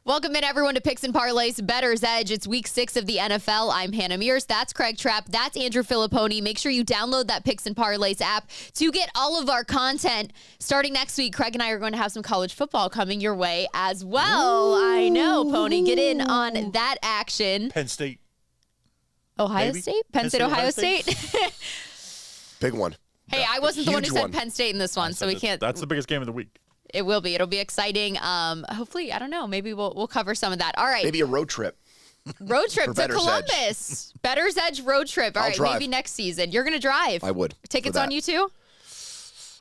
Welcome in, everyone, to Picks and Parlays Bettors Edge. It's week 6 of the NFL. I'm Hannah Mears. That's Craig Trapp. That's Andrew Fillipponi. Make sure you download that Picks and Parlays app to get all of our content. Starting next week, Craig and I are going to have some college football coming your way as well. Ooh. I know, Pony. Get in on that action. Penn State. Ohio Maybe? State? Penn State, Ohio State? Big one. Hey, I wasn't the one who said Penn State in this one, so we can't. That's the biggest game of the week. It will be. It'll be exciting. Hopefully, I don't know. Maybe we'll cover some of that. All right. Maybe a road trip. Road trip to Bettors Columbus. Bettors Edge road trip. All right, drive. Maybe next season. You're going to drive. I would. Tickets on you too?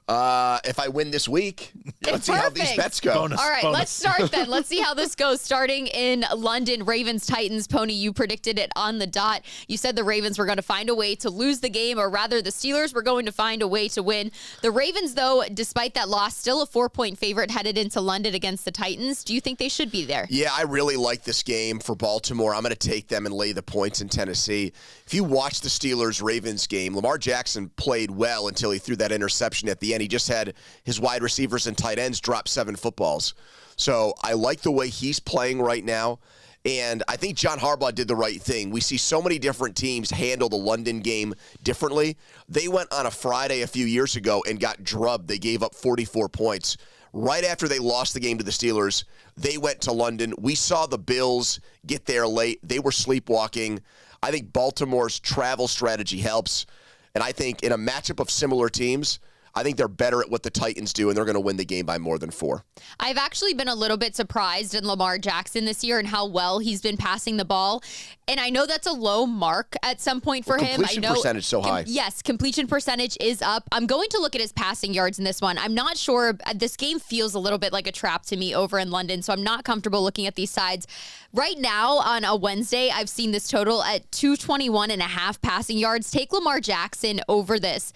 If I win this week, let's see how these bets go. All right, let's start then. Let's see how this goes. Starting in London, Ravens-Titans. Pony, you predicted it on the dot. You said the Ravens were going to find a way to lose the game, or rather the Steelers were going to find a way to win. The Ravens, though, despite that loss, still a 4-point favorite headed into London against the Titans. Do you think they should be there? Yeah, I really like this game for Baltimore. I'm going to take them and lay the points in Tennessee. If you watch the Steelers-Ravens game, Lamar Jackson played well until he threw that interception at the end. He just had his wide receivers and tight ends drop 7 footballs. So I like the way he's playing right now. And I think John Harbaugh did the right thing. We see so many different teams handle the London game differently. They went on a Friday a few years ago and got drubbed. They gave up 44 points. Right after they lost the game to the Steelers, they went to London. We saw the Bills get there late. They were sleepwalking. I think Baltimore's travel strategy helps. And I think in a matchup of similar teams, I think they're better at what the Titans do, and they're going to win the game by more than 4. I've actually been a little bit surprised in Lamar Jackson this year and how well he's been passing the ball. And I know that's a low mark at some point for him. Completion percentage so high. Yes, completion percentage is up. I'm going to look at his passing yards in this one. I'm not sure. This game feels a little bit like a trap to me over in London, so I'm not comfortable looking at these sides. Right now, on a Wednesday, I've seen this total at 221.5 passing yards. Take Lamar Jackson over this.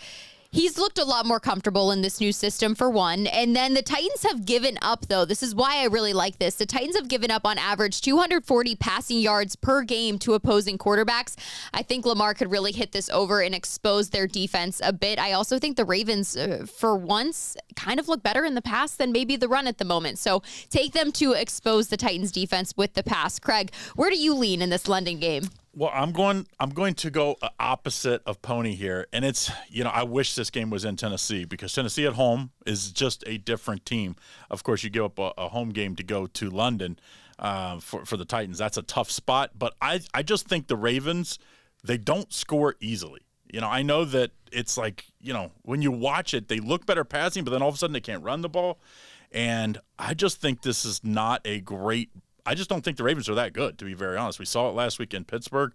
He's looked a lot more comfortable in this new system, for one. And then the Titans have given up, though. This is why I really like this. The Titans have given up, on average, 240 passing yards per game to opposing quarterbacks. I think Lamar could really hit this over and expose their defense a bit. I also think the Ravens, for once, kind of look better in the pass than maybe the run at the moment. So take them to expose the Titans' defense with the pass. Craig, where do you lean in this London game? Well, I'm going to go opposite of Pony here, and it's, I wish this game was in Tennessee, because Tennessee at home is just a different team. Of course, you give up a home game to go to London for the Titans. That's a tough spot, but I just think the Ravens, they don't score easily. I know that it's like, when you watch it, they look better passing, but then all of a sudden they can't run the ball, and I just think this is not a great. I just don't think the Ravens are that good, to be very honest. We saw it last week in Pittsburgh.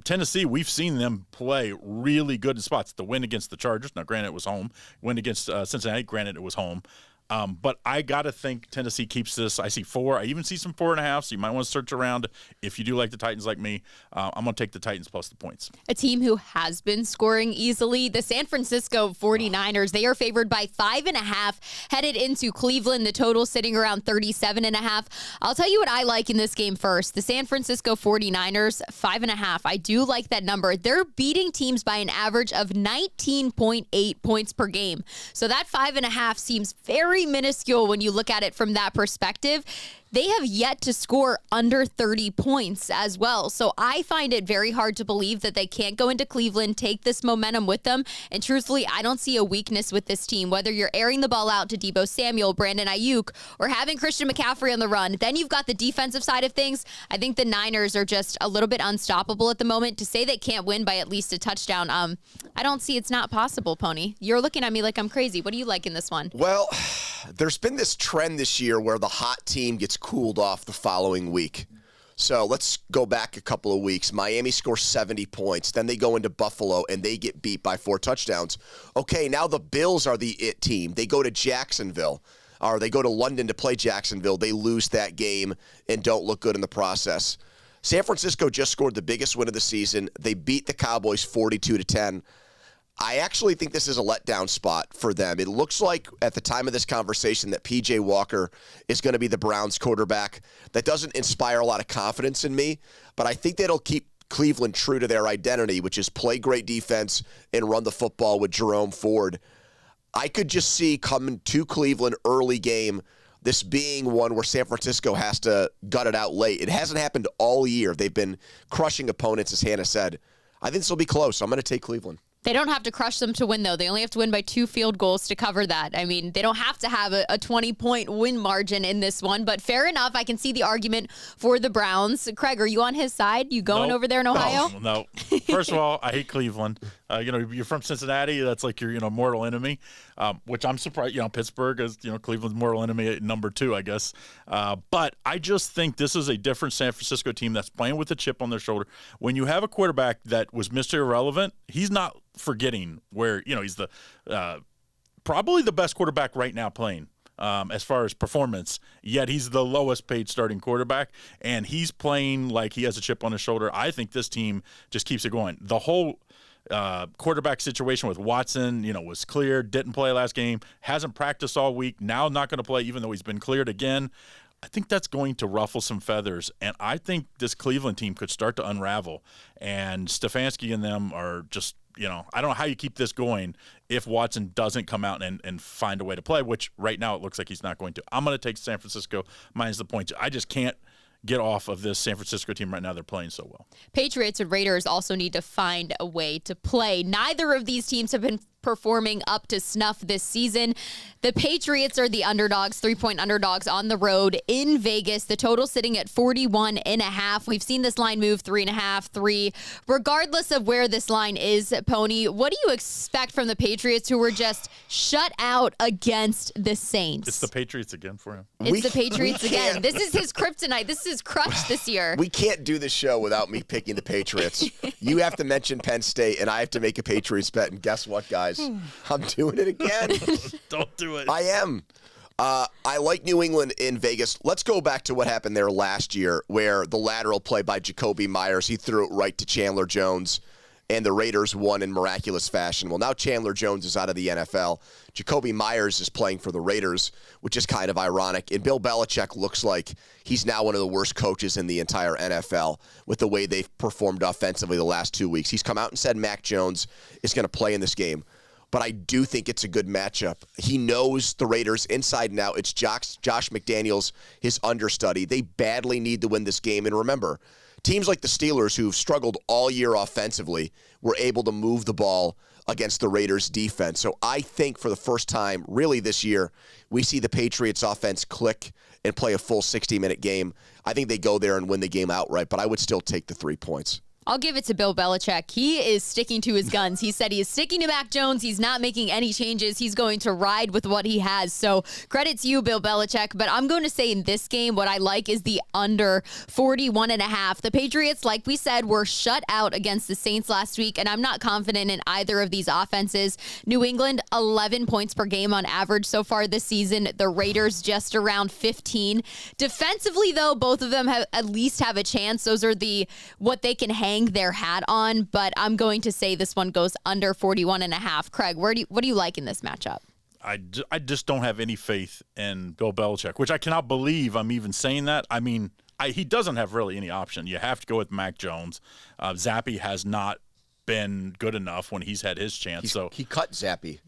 Tennessee, we've seen them play really good in spots. The win against the Chargers, now granted it was home. Win against Cincinnati, granted it was home. But I got to think Tennessee keeps this. I see 4. I even see some 4.5, so you might want to search around. If you do like the Titans like me, I'm going to take the Titans plus the points. A team who has been scoring easily, the San Francisco 49ers. They are favored by 5.5, headed into Cleveland. The total sitting around 37.5. I'll tell you what I like in this game first. The San Francisco 49ers, 5.5. I do like that number. They're beating teams by an average of 19.8 points per game. So that 5.5 seems very minuscule when you look at it from that perspective. They have yet to score under 30 points as well. So I find it very hard to believe that they can't go into Cleveland, take this momentum with them. And truthfully, I don't see a weakness with this team. Whether you're airing the ball out to Deebo Samuel, Brandon Ayuk, or having Christian McCaffrey on the run, then you've got the defensive side of things. I think the Niners are just a little bit unstoppable at the moment. To say they can't win by at least a touchdown, I don't see it's not possible, Pony. You're looking at me like I'm crazy. What do you like in this one? Well, there's been this trend this year where the hot team gets cooled off the following week. So let's go back a couple of weeks. Miami scores 70 points. Then they go into Buffalo, and they get beat by 4 touchdowns. Okay, now the Bills are the it team. They go to Jacksonville, or they go to London to play Jacksonville. They lose that game and don't look good in the process. San Francisco just scored the biggest win of the season. They beat the Cowboys 42-10. I actually think this is a letdown spot for them. It looks like at the time of this conversation that P.J. Walker is going to be the Browns quarterback. That doesn't inspire a lot of confidence in me, but I think that'll keep Cleveland true to their identity, which is play great defense and run the football with Jerome Ford. I could just see coming to Cleveland early game, this being one where San Francisco has to gut it out late. It hasn't happened all year. They've been crushing opponents, as Hannah said. I think this will be close. I'm going to take Cleveland. They don't have to crush them to win, though. They only have to win by 2 field goals to cover that. I mean, they don't have to have a 20-point win margin in this one, but fair enough. I can see the argument for the Browns. Craig, are you on his side? You going over there in Ohio? No. First of all, I hate Cleveland. You're from Cincinnati. That's like your, mortal enemy, which I'm surprised. Pittsburgh is, Cleveland's mortal enemy at number 2, I guess. But I just think this is a different San Francisco team that's playing with a chip on their shoulder. When you have a quarterback that was Mr. Irrelevant, he's not forgetting where, he's the probably the best quarterback right now playing. As far as performance, yet he's the lowest paid starting quarterback, and he's playing like he has a chip on his shoulder. I think this team just keeps it going. The whole quarterback situation with Watson, was cleared, didn't play last game, hasn't practiced all week, now not going to play even though he's been cleared again. I think that's going to ruffle some feathers, and I think this Cleveland team could start to unravel, and Stefanski and them are just, I don't know how you keep this going if Watson doesn't come out and find a way to play, which right now it looks like he's not going to. I'm going to take San Francisco minus the points. I just can't get off of this San Francisco team right now. They're playing so well. Patriots and Raiders also need to find a way to play. Neither of these teams have been performing up to snuff this season. The Patriots are the underdogs, 3-point underdogs on the road in Vegas. The total sitting at 41.5. We've seen this line move 3.5, 3. Regardless of where this line is, Pony, what do you expect from the Patriots, who were just shut out against the Saints? It's the Patriots again for him. It's the Patriots again. This is his kryptonite. This is his crutch this year. We can't do the show without me picking the Patriots. You have to mention Penn State, and I have to make a Patriots bet. And guess what, guys? I'm doing it again. Don't do it. I am. I like New England in Vegas. Let's go back to what happened there last year, where the lateral play by Jacoby Myers, he threw it right to Chandler Jones, and the Raiders won in miraculous fashion. Well, now Chandler Jones is out of the NFL. Jacoby Myers is playing for the Raiders, which is kind of ironic. And Bill Belichick looks like he's now one of the worst coaches in the entire NFL with the way they've performed offensively the last 2 weeks. He's come out and said Mac Jones is going to play in this game. But I do think it's a good matchup. He knows the Raiders inside and out. It's Josh McDaniels, his understudy. They badly need to win this game. And remember, teams like the Steelers, who've struggled all year offensively, were able to move the ball against the Raiders' defense. So I think for the first time, really this year, we see the Patriots' offense click and play a full 60-minute game. I think they go there and win the game outright, but I would still take the 3 points. I'll give it to Bill Belichick. He is sticking to his guns. He said he is sticking to Mac Jones. He's not making any changes. He's going to ride with what he has. So credit to you, Bill Belichick. But I'm going to say in this game, what I like is the under 41.5. The Patriots, like we said, were shut out against the Saints last week, and I'm not confident in either of these offenses. New England, 11 points per game on average so far this season. The Raiders just around 15. Defensively, though, both of them have at least have a chance. Those are what they can hang their hat on, but I'm going to say this one goes under 41.5. Craig, what do you like in this matchup? I just don't have any faith in Bill Belichick, which I cannot believe I'm even saying that. I mean, he doesn't have really any option. You have to go with Mac Jones. Zappe has not been good enough when he's had his chance. He cut Zappe.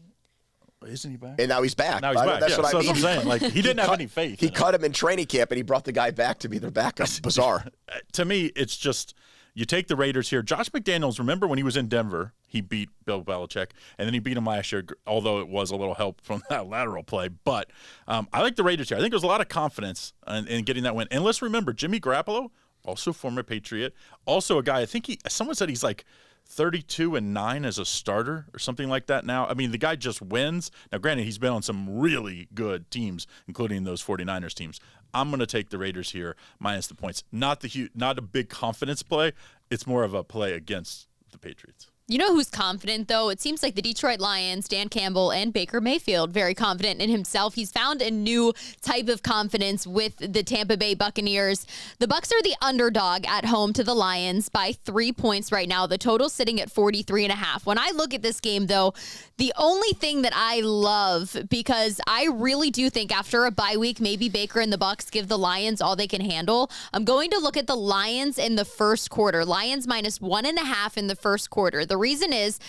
Isn't he back? And now he's back. Now he's back. That's what I'm saying. Like, he didn't have any faith. He cut him in training camp, and he brought the guy back to be their backup. Bizarre. To me, it's just you take the Raiders here. Josh McDaniels, remember when he was in Denver, he beat Bill Belichick, and then he beat him last year, although it was a little help from that lateral play. But I like the Raiders here. I think there's a lot of confidence in getting that win. And let's remember, Jimmy Garoppolo, also former Patriot, also a guy, I think someone said he's like 32-9 as a starter or something like that now. I mean, the guy just wins. Now, granted, he's been on some really good teams, including those 49ers teams. I'm going to take the Raiders here minus the points. Not a big confidence play. It's more of a play against the Patriots. You know who's confident, though? It seems like the Detroit Lions, Dan Campbell, and Baker Mayfield, very confident in himself. He's found a new type of confidence with the Tampa Bay Buccaneers. The Bucs are the underdog at home to the Lions by 3 points right now. The total sitting at 43.5. When I look at this game, though, the only thing that I love, because I really do think after a bye week, maybe Baker and the Bucs give the Lions all they can handle. I'm going to look at the Lions in the first quarter. Lions minus 1.5 in the first quarter. The reason is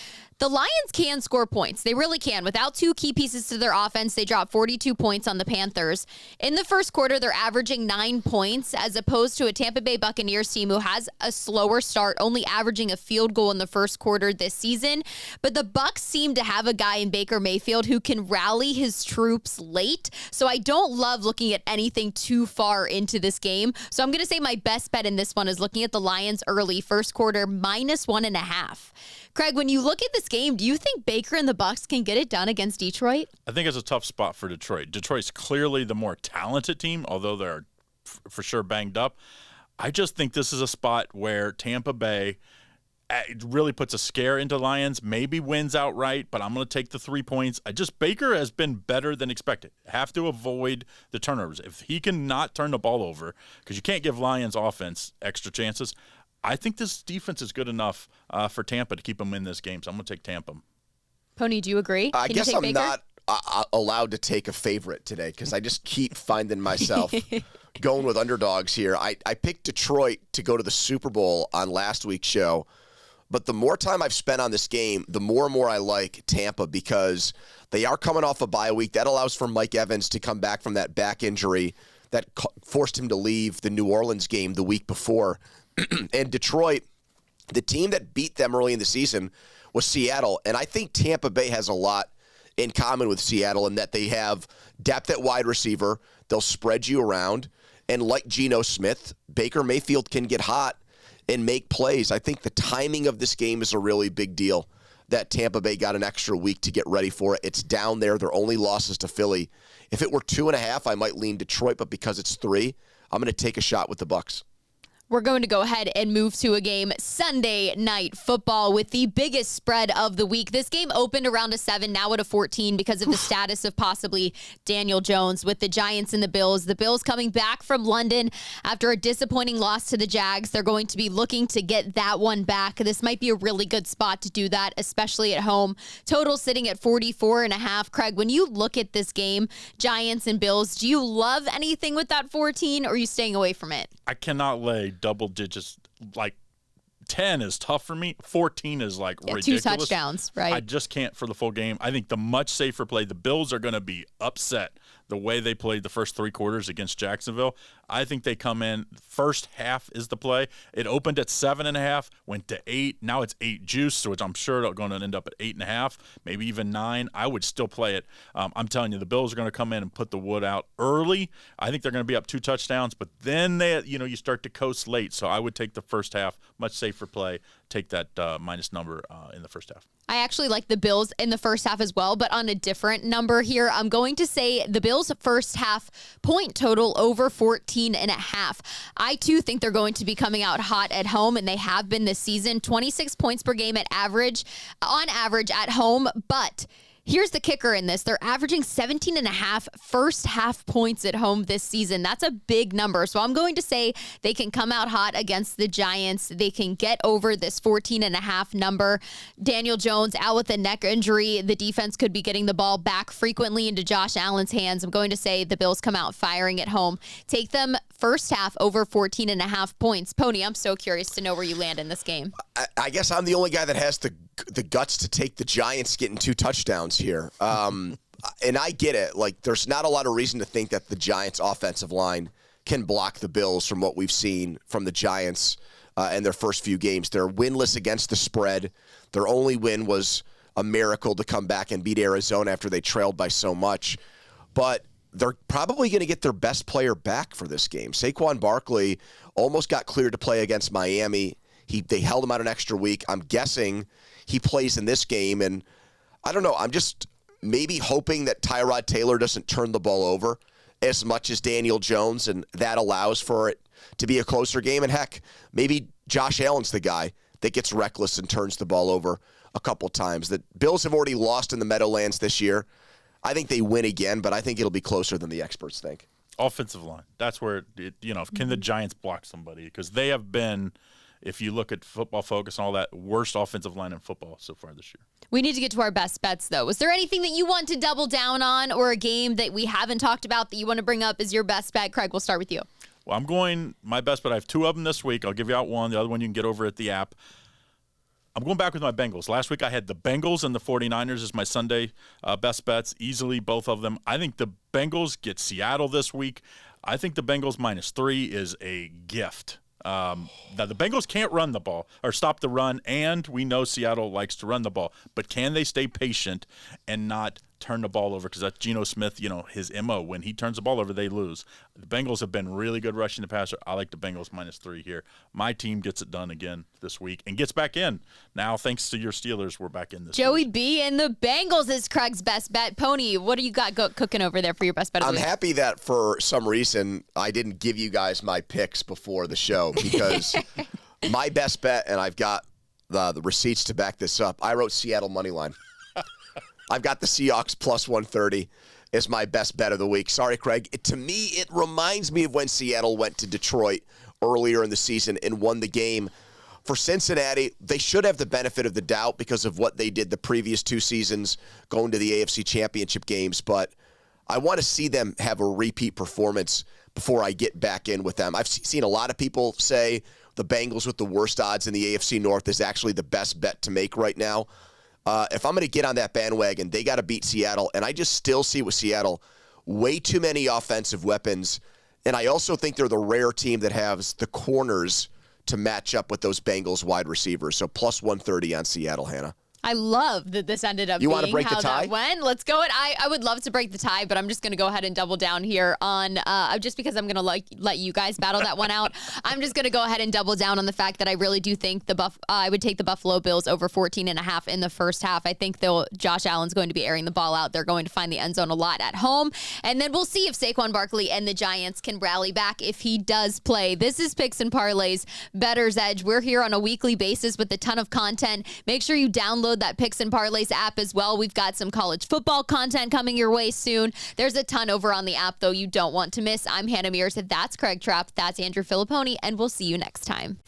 The Lions can score points. They really can. Without two key pieces to their offense, they dropped 42 points on the Panthers. In the first quarter, they're averaging 9 points as opposed to a Tampa Bay Buccaneers team who has a slower start, only averaging a field goal in the first quarter this season. But the Bucs seem to have a guy in Baker Mayfield who can rally his troops late. So I don't love looking at anything too far into this game. So I'm going to say my best bet in this one is looking at the Lions early, first quarter, -1.5. Craig, when you look at this game, do you think Baker and the Bucs can get it done against Detroit? I think it's a tough spot for Detroit. Detroit's clearly the more talented team, although they're for sure banged up. I just think this is a spot where Tampa Bay really puts a scare into Lions, maybe wins outright, but I'm going to take the 3 points. Baker has been better than expected. Have to avoid the turnovers. If he can not turn the ball over, because you can't give Lions offense extra chances, I think this defense is good enough for Tampa to keep them in this game, so I'm going to take Tampa. Pony, do you agree? I Can guess you take I'm Baker? not allowed to take a favorite today because I just keep finding myself going with underdogs here. I picked Detroit to go to the Super Bowl on last week's show, but the more time I've spent on this game, the more and more I like Tampa because they are coming off a bye week. That allows for Mike Evans to come back from that back injury that forced him to leave the New Orleans game the week before. And Detroit, the team that beat them early in the season was Seattle. And I think Tampa Bay has a lot in common with Seattle in that they have depth at wide receiver. They'll spread you around. And like Geno Smith, Baker Mayfield can get hot and make plays. I think the timing of this game is a really big deal that Tampa Bay got an extra week to get ready for it. It's down there. Their only losses to Philly. If it were 2.5, I might lean Detroit, but because it's 3, I'm going to take a shot with the Bucs. We're going to go ahead and move to a game, Sunday Night Football, with the biggest spread of the week. This game opened around a 7, now at a 14 because of the status of possibly Daniel Jones with the Giants and the Bills. The Bills coming back from London after a disappointing loss to the Jags. They're going to be looking to get that one back. This might be a really good spot to do that, especially at home. Total sitting at 44.5. Craig, when you look at this game, Giants and Bills, do you love anything with that 14 or are you staying away from it? I cannot lay double digits. Like 10 is tough for me. 14 is like ridiculous. 2 touchdowns, right? I just can't for the full game. I think the much safer play, the Bills are going to be upset the way they played the first 3 quarters against Jacksonville. I think they come in, first half is the play. It opened at 7.5, went to 8. Now it's 8 juice, so I'm sure it's going to end up at 8.5, maybe even 9. I would still play it. I'm telling you, the Bills are going to come in and put the wood out early. I think they're going to be up 2 touchdowns, but then you start to coast late. So I would take the first half, much safer play. Take that minus number in the first half. I actually like the Bills in the first half as well, but on a different number here. I'm going to say the Bills first half point total over 14.5. I too think they're going to be coming out hot at home, and they have been this season. 26 points per game on average at home, but here's the kicker in this. They're averaging 17.5 first half points at home this season. That's a big number. So I'm going to say they can come out hot against the Giants. They can get over this 14.5 number. Daniel Jones out with a neck injury. The defense could be getting the ball back frequently into Josh Allen's hands. I'm going to say the Bills come out firing at home. Take them first half over 14.5 points. Pony, I'm so curious to know where you land in this game. I guess I'm the only guy that has the guts to take the Giants getting 2 touchdowns here. And I get it. Like, there's not a lot of reason to think that the Giants' offensive line can block the Bills from what we've seen from the Giants in their first few games. They're winless against the spread. Their only win was a miracle to come back and beat Arizona after they trailed by so much. But they're probably going to get their best player back for this game. Saquon Barkley almost got cleared to play against Miami. They held him out an extra week. I'm guessing he plays in this game, and I don't know. I'm just maybe hoping that Tyrod Taylor doesn't turn the ball over as much as Daniel Jones, and that allows for it to be a closer game. And heck, maybe Josh Allen's the guy that gets reckless and turns the ball over a couple times. The Bills have already lost in the Meadowlands this year. I think they win again, but I think it'll be closer than the experts think. Offensive line. That's where, can the Giants block somebody? Because they have been, if you look at Football Focus and all that, worst offensive line in football so far this year. We need to get to our best bets, though. Was there anything that you want to double down on or a game that we haven't talked about that you want to bring up as your best bet? Craig, we'll start with you. Well, I'm going my best bet. I have 2 of them this week. I'll give you out one. The other one you can get over at the app. I'm going back with my Bengals. Last week I had the Bengals and the 49ers as my Sunday best bets, easily both of them. I think the Bengals get Seattle this week. I think the Bengals -3 is a gift. Now the Bengals can't run the ball or stop the run, and we know Seattle likes to run the ball. But can they stay patient and not turn the ball over? Because that's Geno Smith, his MO. When he turns the ball over, they lose. The Bengals have been really good rushing the passer. I like the Bengals -3 here. My team gets it done again this week and gets back in. Now, thanks to your Steelers, we're back in this Joey week. B and the Bengals is Craig's best bet. Pony, what do you got cooking over there for your best bet of the I'm week? happy that for some reason I didn't give you guys my picks before the show because my best bet, and I've got the receipts to back this up, I wrote Seattle moneyline. I've got the Seahawks +130 as my best bet of the week. Sorry, Craig. To me, it reminds me of when Seattle went to Detroit earlier in the season and won the game. For Cincinnati, they should have the benefit of the doubt because of what they did the previous 2 seasons going to the AFC Championship games, but I want to see them have a repeat performance before I get back in with them. I've seen a lot of people say the Bengals with the worst odds in the AFC North is actually the best bet to make right now. If I'm going to get on that bandwagon, they got to beat Seattle. And I just still see with Seattle way too many offensive weapons. And I also think they're the rare team that has the corners to match up with those Bengals wide receivers. So +130 on Seattle, Hannah. I love that this ended up You being want to break how the tie? that went. Let's go. I would love to break the tie, but I'm just going to go ahead and double down here on just because I'm going to let you guys battle that one out. I'm just going to go ahead and double down on the fact that I really do think I would take the Buffalo Bills over 14.5 in the first half. I think Josh Allen's going to be airing the ball out. They're going to find the end zone a lot at home. And then we'll see if Saquon Barkley and the Giants can rally back if he does play. This is Picks and Parlays Bettors Edge. We're here on a weekly basis with a ton of content. Make sure you download that Picks and Parlays app as well. We've got some college football content coming your way soon. There's a ton over on the app, though, you don't want to miss. I'm Hannah Mears. That's Craig Trapp. That's Andrew Fillipponi, and we'll see you next time.